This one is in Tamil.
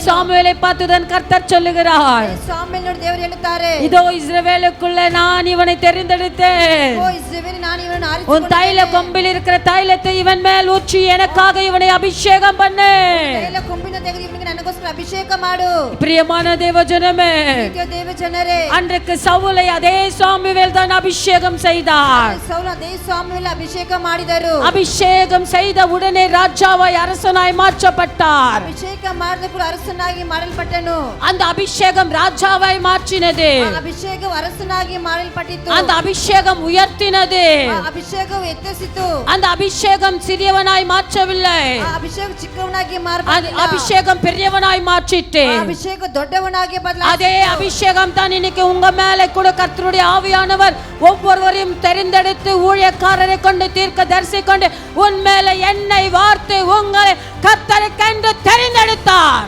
சாமுவேலை பார்த்துதான் கர்த்தர் சொல்லுகிறார், சாமுவேலோடு தேவர் எழுத்தாரே, இதோ இஸ்ரவேலுக்குள்ள நான் இவனை தெரிந்தெடுத்தேன், ஓ இஸ்ரவேல் நான் இவனை ஆரித்து உன் தைல கொம்பில் இருக்கிற தைலத்தை இவன் மேல் ஊற்றி எனக்காக இவனை அபிஷேகம் பண்ணு. தைல கொம்பிನ ತೆಗೆದು ಇವನಿಗೆ ನನಗೋಸ್ಕರ ಅಭಿಷೇಕ ಮಾಡು. பிரியமான தேவஜனமே, ಪ್ರೀತಿಯ ದೇವಜನರೇ, அன்றைக்கு சவுலை அதே சாமுவேல் தான் அபிஷேகம் செய்தார். ಸೌಲ ಅದೇ ಸಾಮುವೇಲ್ ಅಭಿಷೇಕ ಮಾಡಿದರು. அபிஷேகம் செய்த உடனே ராஜாவாய் அரசனாய் மாற்றப்பட்டார். ಅಭಿಷೇಕ ಮಾಡಿದ ಕೂಡ ಅರಸನಾಗಿ ಮಾಡಲ್ಪಟ್ಟನು. அந்த அபிஷேகம் ராஜாவாய் மாற்றினது. ಅಭಿಷೇಕ ಅರಸನಾಗಿ ಮಾಡಲ್ಪಟ್ಟಿತು. அந்த அபிஷேகம் உயர்த்தினது. ಅಭಿಷೇಕವು ಎತ್ತಿಸಿತು. அந்த அபிஷேகம் சிறியவனாய் மாற்றவில்லை, ಅಭಿಷೇಕ ಚಿಕ್ಕವನಾಗಿ அந்த அபிஷேகம் பெரியவனாய் மாற்றிட்டு. ಅಭಿಷೇಕ ದೊಡ್ಡವನಾಗಿ ಬದಲಾಯಿಸಿತು. அதே அபிஷேகம் தான் இன்னைக்கு உங்க மேல கூட கர்த்தருடைய ஆவியானவர் ஒவ்வொருவரையும் தெரிந்தெடுத்து ஊழியக்காரரை கொண்டு தீர்க்க தரிசி கொண்டு உன் மேல எண்ணெய் வார்த்து உங்களை கர்த்தருக்கென்று தெரிந்தெடுத்தார்.